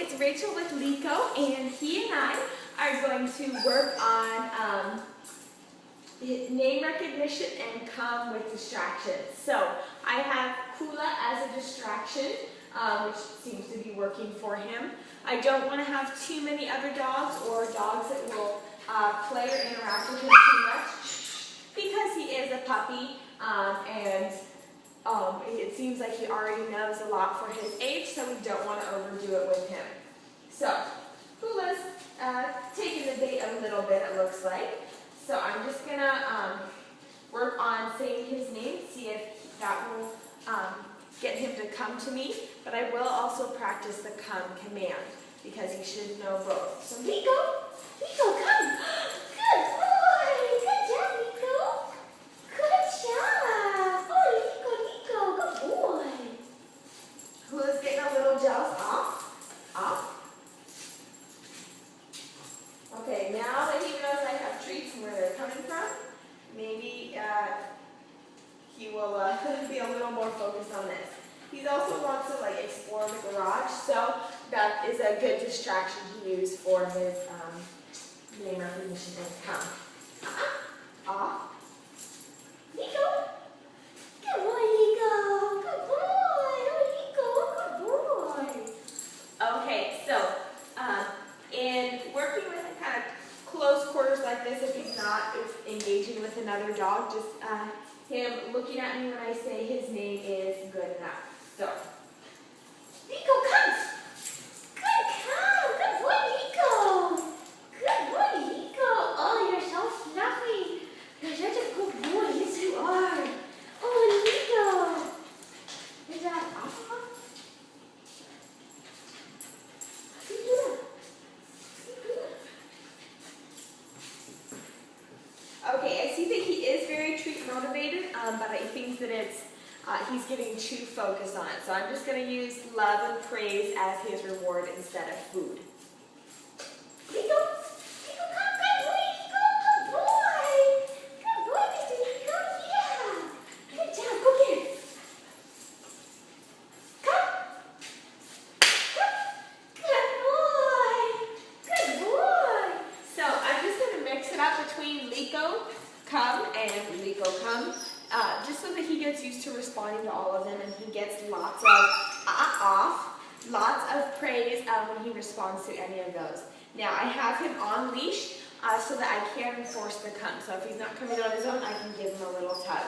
it's Rachel with Liko, and he and I are going to work on name recognition and come with distractions. So I have Kula as a distraction, which seems to be working for him. I don't want to have too many other dogs or dogs that will play or interact with him too much because he is a puppy, and it seems like he already knows a lot for his age, so we don't want to overdo it with him. So, Kula's taking the bait a little bit, it looks like. So I'm just going to work on saying his name, see if that will get him to come to me. But I will also practice the come command because he should know both. So Liko, come! Good boy! Good job, Liko! Good job! Oh, Liko, good boy! Kula's getting a little jealous. Off. Okay, now that he knows I have treats and where they're coming from, maybe he will be a little more focused on this. He also wants to explore the garage, so that is a good distraction to use for his name recognition and come. Off. Liko. Good boy, Liko. Good boy. Oh, Liko, good boy. Okay, so in working with kind of close quarters like this, if he's not engaging with another dog, just him looking at me when I say his name is good enough. So, Liko, come! Good come! Good boy, Liko! Good boy, Liko! Oh, you're so fluffy! You're such a good boy. Yes, you are. Oh, Liko! Is that off? Okay, I see that he is very treat motivated, but I think that he's getting too focused on it. So I'm just going to use love and praise as his reward instead of food. Liko, come, good boy, Liko, good boy. Good boy, Mr. Liko, yeah. Good job, go get it. Come. Good boy. Good boy. So I'm just going to mix it up between Liko, come, and Liko, come. Just so that he gets used to responding to all of them, and he gets lots of off, lots of praise when he responds to any of those. Now I have him on leash so that I can enforce the come. So if he's not coming on his own, I can give him a little tug.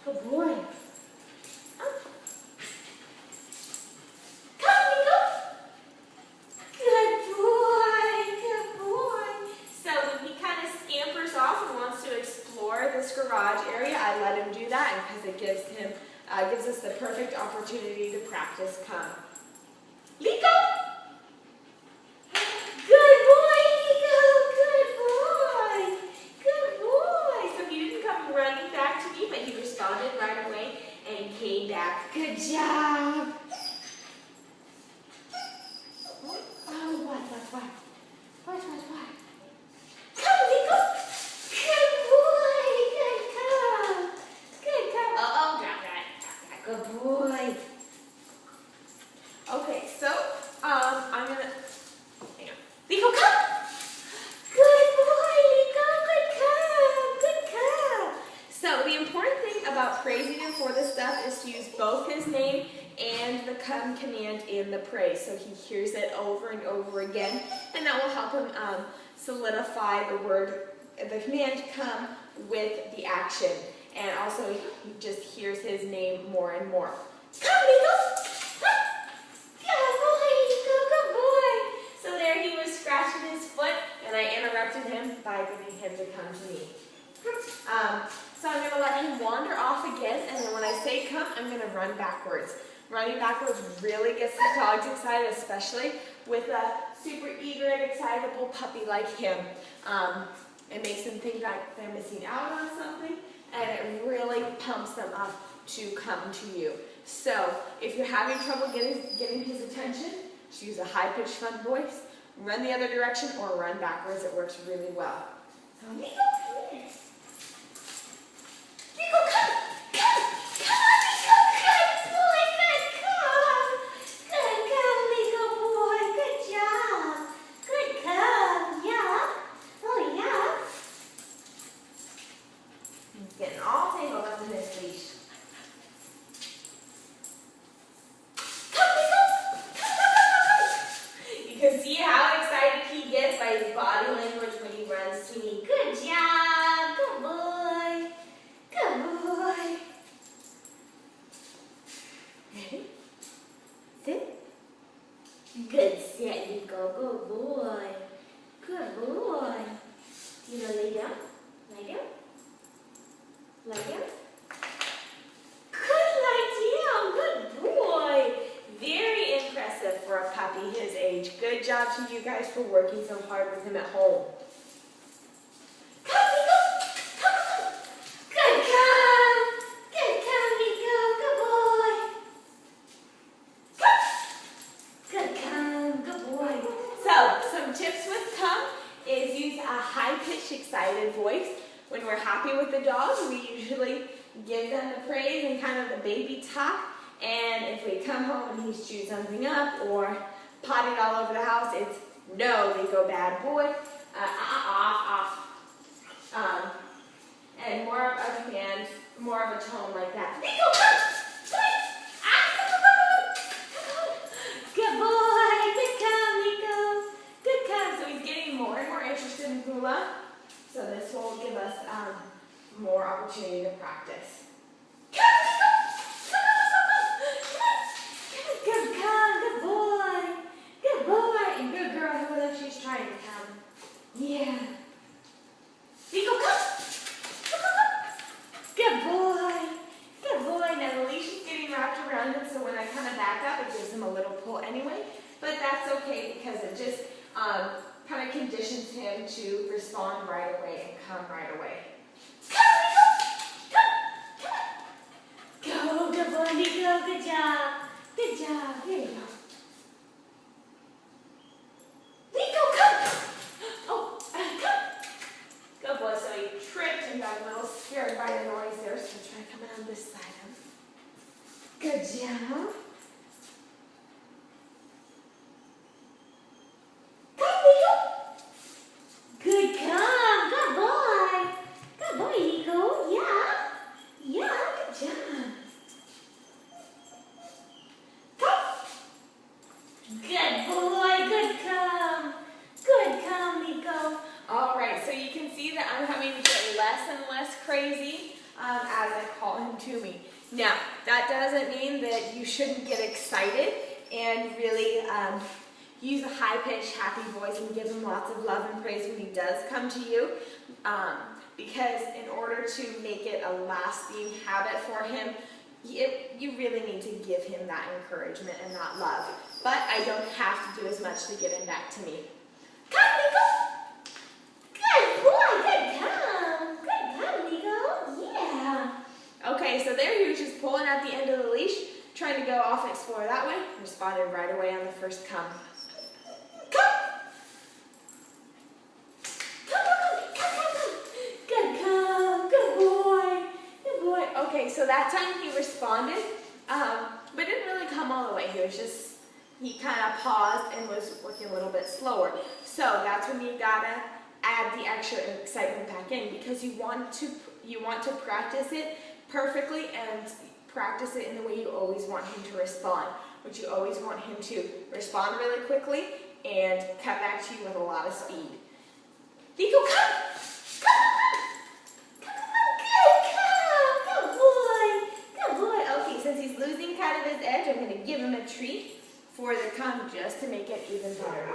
Good boy. Up. Come, Liko. Good boy. Good boy. So when he kind of scampers off and wants to explore this garage area, I let him do that because it gives us the perfect opportunity to practice come. Liko. Good boy, Liko. Good boy. Good boy. So he didn't come running back to me, but he responded right away and came back. Good job. Oh, what? What? Come, Liko. Good boy. Good come. Good come. Oh, drop that. Good boy. Okay, so I'm gonna hang on. Liko, come. Good boy, Liko. Good come. So the important thing about praising him for this stuff is to use both his name and the come command in the praise, so he hears it over and over again, and that will help him solidify the command come with the action, and also he just hears his name more and more. Come, Liko! Good boy! So there he was scratching his foot, and I interrupted him by getting him to come to me. So I'm going to let him wander off again, and then when I say come, I'm going to run backwards. Running backwards really gets the dogs excited, especially with a super eager and excitable puppy like him. It makes them think that they're missing out on something, and it really pumps them up to come to you. So if you're having trouble getting his attention, just use a high-pitched, fun voice, run the other direction, or run backwards. It works really well. So Liko, come here. Liko, come! Come! Come on, Liko! Good boy! Good, come! Good, come, Liko boy! Good job! Good, come! Yeah! Oh, yeah! He's getting all tangled up in this leash. You can see how excited he gets by his body language when he runs to me. Good job! Good boy! Good boy! Ready? Sit. Good sit, Liko. Good boy. Good boy. You know, lay down. Lay down. Lay down. Good lie down. Good boy. Very impressive for a puppy his age. Good job to you guys for working so hard with him at home. Come, Liko. Come. Good come. Good come, Liko. Good boy. Come. Good come. Good boy. So, some tips with come is use a high-pitched, excited voice. When we're happy with the dog, we usually give them the praise and kind of the baby talk. And if we come home and he's chewed something up or potted all over the house, it's no, Liko, bad boy, off. And more of a command, more of a tone like that. Liko, come! Good boy, good come, Liko. Good come. So he's getting more and more interested in Kula. So this will give us more opportunity to practice. Come, Liko! Good come, good boy. Good boy. And good girl, who else she's trying to come. Yeah. Liko, come. Good boy. Good boy. Now the leash is getting wrapped around him, so when I kind of back up, it gives him a little pull anyway. But that's okay because it just kind of conditions him to respond right away and come right away. Come, Liko! Come! Go, good boy, Liko. Good job. Good job. Here you go. Liko, come! Oh, come! Good boy. So he tripped and got a little scared by the noise there, so try coming on this side of him. Good job. Come, Liko! Good come. Good boy. Good boy, Liko. Yeah. Yeah, good job. Good boy, good come. Good come, Liko. All right, so you can see that I'm having to get less and less crazy as I call him to me. Now, that doesn't mean that you shouldn't get excited and really use a high-pitched, happy voice and give him lots of love and praise when he does come to you. Because in order to make it a lasting habit for him, you really need to give him that encouragement and that love. But I don't have to do as much to get him back to me. Come, Liko! Good boy, good come. Good come, Liko. Yeah. Okay, so there he was just pulling at the end of the leash, trying to go off and explore that way. Responded right away on the first come. Okay, so that time he responded, but didn't really come all the way. He kind of paused and was working a little bit slower. So that's when you gotta add the extra excitement back in because you want to practice it perfectly and practice it in the way you always want him to respond, which you always want him to respond really quickly and come back to you with a lot of speed. Liko, come! Since he's losing kind of his edge, I'm going to give him a treat for the come just to make it even better.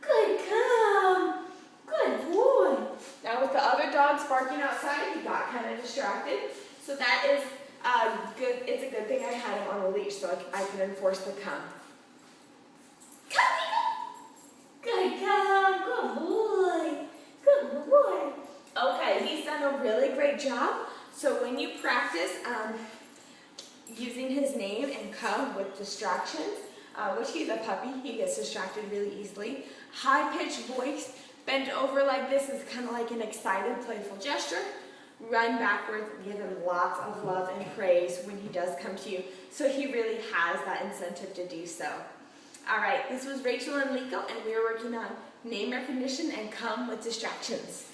Good come. Good boy. Now with the other dogs barking outside, he got kind of distracted. So that is good. It's a good thing I had him on a leash so I can enforce the come. Good come. Good boy. Good boy. Okay, he's done a really great job So when you practice using his name and come with distractions, which he's a puppy, he gets distracted really easily. High-pitched voice, bend over like this is kind of like an excited, playful gesture. Run backwards, give him lots of love and praise when he does come to you, so he really has that incentive to do so. All right, this was Rachel and Liko, and we were working on name recognition and come with distractions.